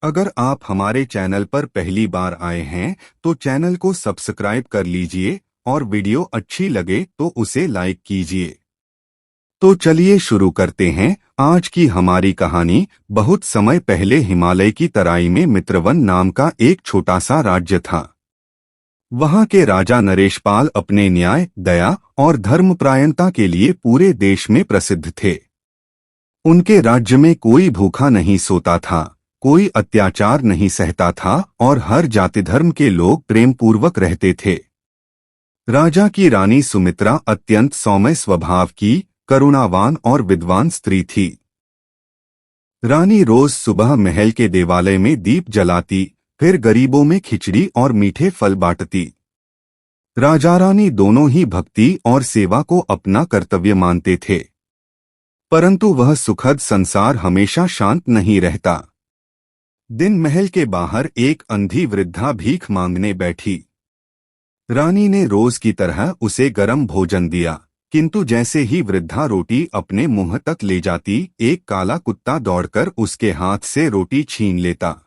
अगर आप हमारे चैनल पर पहली बार आए हैं तो चैनल को सब्सक्राइब कर लीजिए और वीडियो अच्छी लगे तो उसे लाइक कीजिए। तो चलिए शुरू करते हैं। आज की हमारी कहानी बहुत समय पहले हिमालय की तराई में मित्रवन नाम का एक छोटा सा राज्य था। वहां के राजा नरेशपाल अपने न्याय, दया और धर्मपरायणता के लिए पूरे देश में प्रसिद्ध थे। उनके राज्य में कोई भूखा नहीं सोता था, कोई अत्याचार नहीं सहता था और हर जाति धर्म के लोग प्रेम पूर्वक रहते थे। राजा की रानी सुमित्रा अत्यंत सौम्य स्वभाव की, करुणावान और विद्वान स्त्री थी। रानी रोज सुबह महल के देवालय में दीप जलाती, फिर गरीबों में खिचड़ी और मीठे फल बांटती। राजा रानी दोनों ही भक्ति और सेवा को अपना कर्तव्य मानते थे, परंतु वह सुखद संसार हमेशा शांत नहीं रहता। दिन महल के बाहर एक अंधी वृद्धा भीख मांगने बैठी। रानी ने रोज की तरह उसे गर्म भोजन दिया, किंतु जैसे ही वृद्धा रोटी अपने मुंह तक ले जाती, एक काला कुत्ता दौड़कर उसके हाथ से रोटी छीन लेता।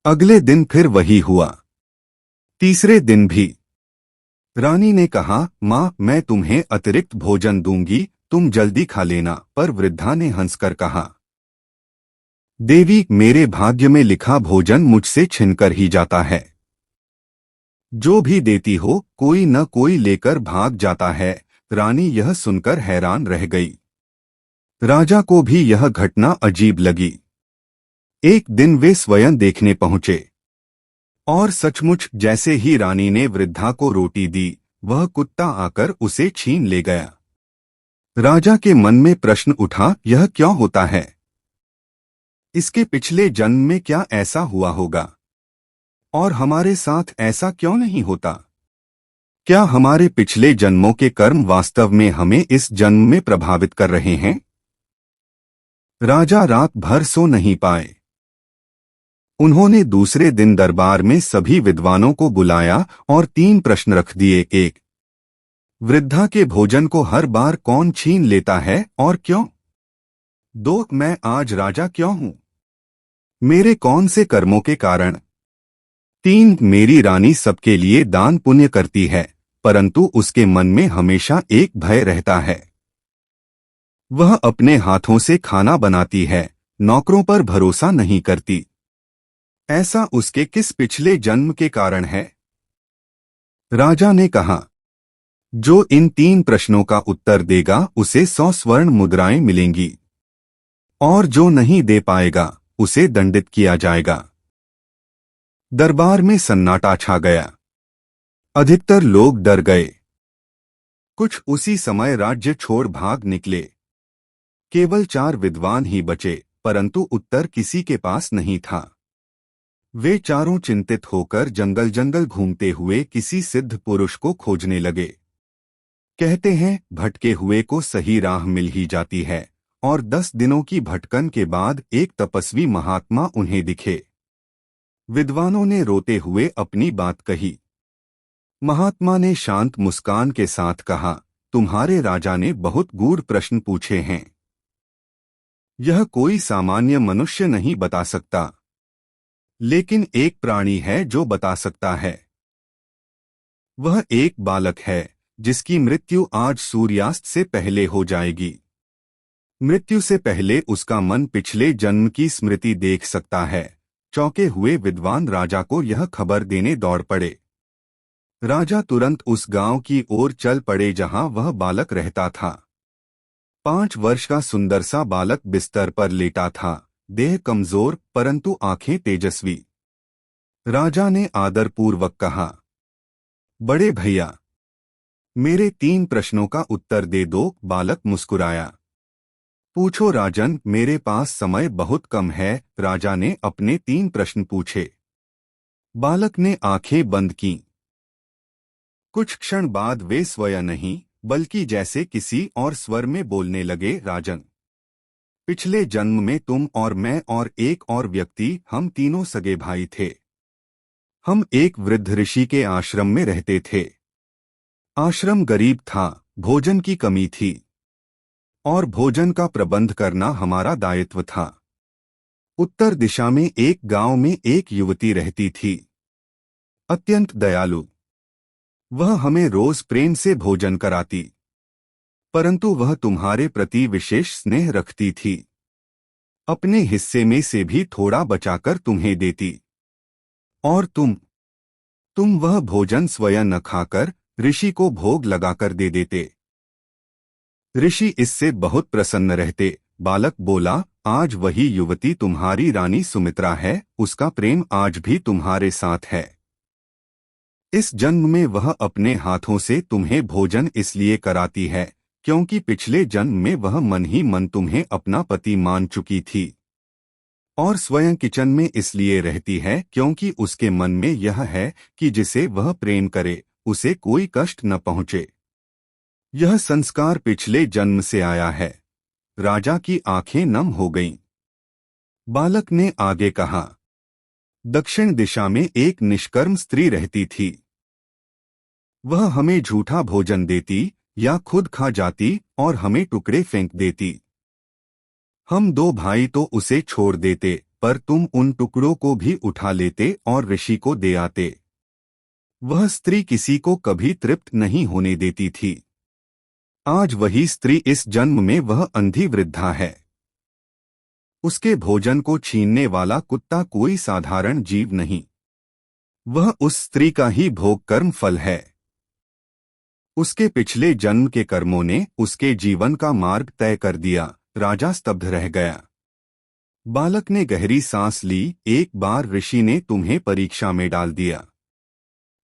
अगले दिन फिर वही हुआ। तीसरे दिन भी। रानी ने कहा, माँ, मैं तुम्हें अतिरिक्त भोजन दूंगी, तुम जल्दी खा लेना। पर वृद्धा ने हंसकर कहा, देवी, मेरे भाग्य में लिखा भोजन मुझसे छिनकर ही जाता है। जो भी देती हो कोई न कोई लेकर भाग जाता है। रानी यह सुनकर हैरान रह गई। राजा को भी यह घटना अजीब लगी। एक दिन वे स्वयं देखने पहुंचे और सचमुच जैसे ही रानी ने वृद्धा को रोटी दी, वह कुत्ता आकर उसे छीन ले गया। राजा के मन में प्रश्न उठा, यह क्यों होता है? इसके पिछले जन्म में क्या ऐसा हुआ होगा और हमारे साथ ऐसा क्यों नहीं होता? क्या हमारे पिछले जन्मों के कर्म वास्तव में हमें इस जन्म में प्रभावित कर रहे हैं? राजा रात भर सो नहीं पाए। उन्होंने दूसरे दिन दरबार में सभी विद्वानों को बुलाया और 3 प्रश्न रख दिए। 1. वृद्धा के भोजन को हर बार कौन छीन लेता है और क्यों? 2. मैं आज राजा क्यों हूं? मेरे कौन से कर्मों के कारण? 3. मेरी रानी सबके लिए दान पुण्य करती है, परंतु उसके मन में हमेशा एक भय रहता है। वह अपने हाथों से खाना बनाती है, नौकरों पर भरोसा नहीं करती। ऐसा उसके किस पिछले जन्म के कारण है? राजा ने कहा, जो इन 3 प्रश्नों का उत्तर देगा उसे 100 स्वर्ण मुद्राएं मिलेंगी और जो नहीं दे पाएगा उसे दंडित किया जाएगा। दरबार में सन्नाटा छा गया। अधिकतर लोग डर गए। कुछ उसी समय राज्य छोड़ भाग निकले। केवल 4 विद्वान ही बचे, परंतु उत्तर किसी के पास नहीं था। वे चारों चिंतित होकर जंगल जंगल घूमते हुए किसी सिद्ध पुरुष को खोजने लगे। कहते हैं, भटके हुए को सही राह मिल ही जाती है, और 10 दिनों की भटकन के बाद एक तपस्वी महात्मा उन्हें दिखे। विद्वानों ने रोते हुए अपनी बात कही। महात्मा ने शांत मुस्कान के साथ कहा, तुम्हारे राजा ने बहुत गूढ़ प्रश्न पूछे हैं। यह कोई सामान्य मनुष्य नहीं बता सकता, लेकिन एक प्राणी है जो बता सकता है। वह एक बालक है जिसकी मृत्यु आज सूर्यास्त से पहले हो जाएगी। मृत्यु से पहले उसका मन पिछले जन्म की स्मृति देख सकता है। चौंके हुए विद्वान राजा को यह खबर देने दौड़ पड़े। राजा तुरंत उस गांव की ओर चल पड़े जहां वह बालक रहता था। 5 वर्ष का सुंदर सा बालक बिस्तर पर लेटा था, देह कमजोर परंतु आंखें तेजस्वी। राजा ने आदरपूर्वक कहा, बड़े भैया, मेरे 3 प्रश्नों का उत्तर दे दो। बालक मुस्कुराया। पूछो राजन, मेरे पास समय बहुत कम है। राजा ने अपने 3 प्रश्न पूछे। बालक ने आंखें बंद कीं। कुछ क्षण बाद वे स्वयं नहीं बल्कि जैसे किसी और स्वर में बोलने लगे, राजन, पिछले जन्म में तुम और मैं और एक और व्यक्ति, हम तीनों सगे भाई थे। हम एक वृद्ध ऋषि के आश्रम में रहते थे। आश्रम गरीब था, भोजन की कमी थी और भोजन का प्रबंध करना हमारा दायित्व था। उत्तर दिशा में एक गांव में एक युवती रहती थी, अत्यंत दयालु। वह हमें रोज प्रेम से भोजन कराती, परंतु वह तुम्हारे प्रति विशेष स्नेह रखती थी। अपने हिस्से में से भी थोड़ा बचाकर तुम्हें देती। और तुम वह भोजन स्वयं न खाकर ऋषि को भोग लगाकर दे देते। ऋषि इससे बहुत प्रसन्न रहते। बालक बोला, आज वही युवती तुम्हारी रानी सुमित्रा है, उसका प्रेम आज भी तुम्हारे साथ है। इस जन्म में वह अपने हाथों से तुम्हें भोजन इसलिए कराती है क्योंकि पिछले जन्म में वह मन ही मन तुम्हें अपना पति मान चुकी थी, और स्वयं किचन में इसलिए रहती है क्योंकि उसके मन में यह है कि जिसे वह प्रेम करे उसे कोई कष्ट न पहुंचे। यह संस्कार पिछले जन्म से आया है। राजा की आंखें नम हो गईं। बालक ने आगे कहा, दक्षिण दिशा में एक निष्कर्म स्त्री रहती थी। वह हमें झूठा भोजन देती या खुद खा जाती और हमें टुकड़े फेंक देती। हम दो भाई तो उसे छोड़ देते, पर तुम उन टुकड़ों को भी उठा लेते और ऋषि को दे आते। वह स्त्री किसी को कभी तृप्त नहीं होने देती थी। आज वही स्त्री इस जन्म में वह अंधी वृद्धा है। उसके भोजन को छीनने वाला कुत्ता कोई साधारण जीव नहीं, वह उस स्त्री का ही भोग कर्म फल है। उसके पिछले जन्म के कर्मों ने उसके जीवन का मार्ग तय कर दिया। राजा स्तब्ध रह गया। बालक ने गहरी सांस ली। एक बार ऋषि ने तुम्हें परीक्षा में डाल दिया।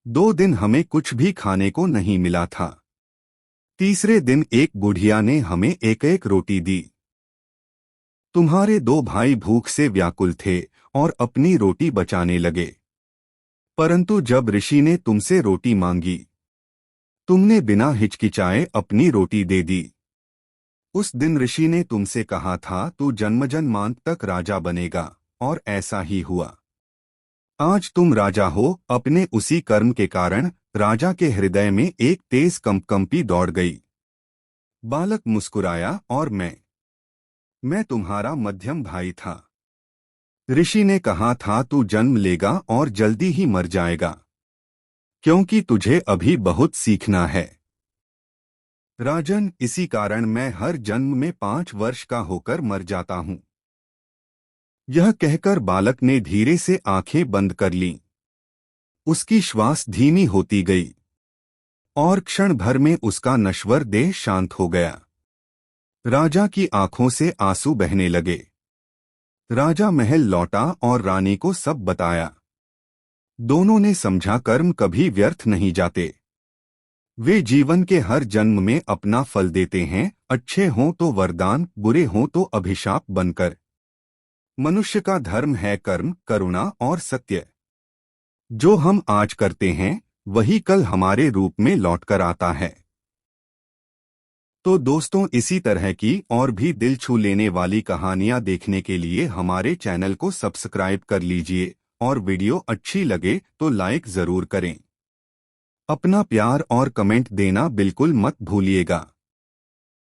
2 दिन हमें कुछ भी खाने को नहीं मिला था। तीसरे दिन एक बुढ़िया ने हमें एक एक रोटी दी। तुम्हारे 2 भाई भूख से व्याकुल थे और अपनी रोटी बचाने लगे, परंतु जब ऋषि ने तुमसे रोटी मांगी, तुमने बिना हिचकिचाए अपनी रोटी दे दी। उस दिन ऋषि ने तुमसे कहा था तू जन्मजन्मांत तक राजा बनेगा, और ऐसा ही हुआ। आज तुम राजा हो। अपने उसी कर्म के कारण राजा के हृदय में एक तेज कंपकंपी दौड़ गई। बालक मुस्कुराया, और मैं तुम्हारा मध्यम भाई था। ऋषि ने कहा था तू जन्म लेगा और जल्दी ही मर जाएगा, क्योंकि तुझे अभी बहुत सीखना है। राजन, इसी कारण मैं हर जन्म में 5 वर्ष का होकर मर जाता हूं। यह कहकर बालक ने धीरे से आंखें बंद कर लीं। उसकी श्वास धीमी होती गई और क्षण भर में उसका नश्वर देह शांत हो गया। राजा की आंखों से आंसू बहने लगे। राजा महल लौटा और रानी को सब बताया। दोनों ने समझा कर्म कभी व्यर्थ नहीं जाते। वे जीवन के हर जन्म में अपना फल देते हैं, अच्छे हों तो वरदान, बुरे हों तो अभिशाप बनकर। मनुष्य का धर्म है कर्म, करुणा और सत्य। जो हम आज करते हैं वही कल हमारे रूप में लौटकर आता है। तो दोस्तों, इसी तरह की और भी दिल छू लेने वाली कहानियां देखने के लिए हमारे चैनल को सब्सक्राइब कर लीजिए, और वीडियो अच्छी लगे तो लाइक जरूर करें। अपना प्यार और कमेंट देना बिल्कुल मत भूलिएगा।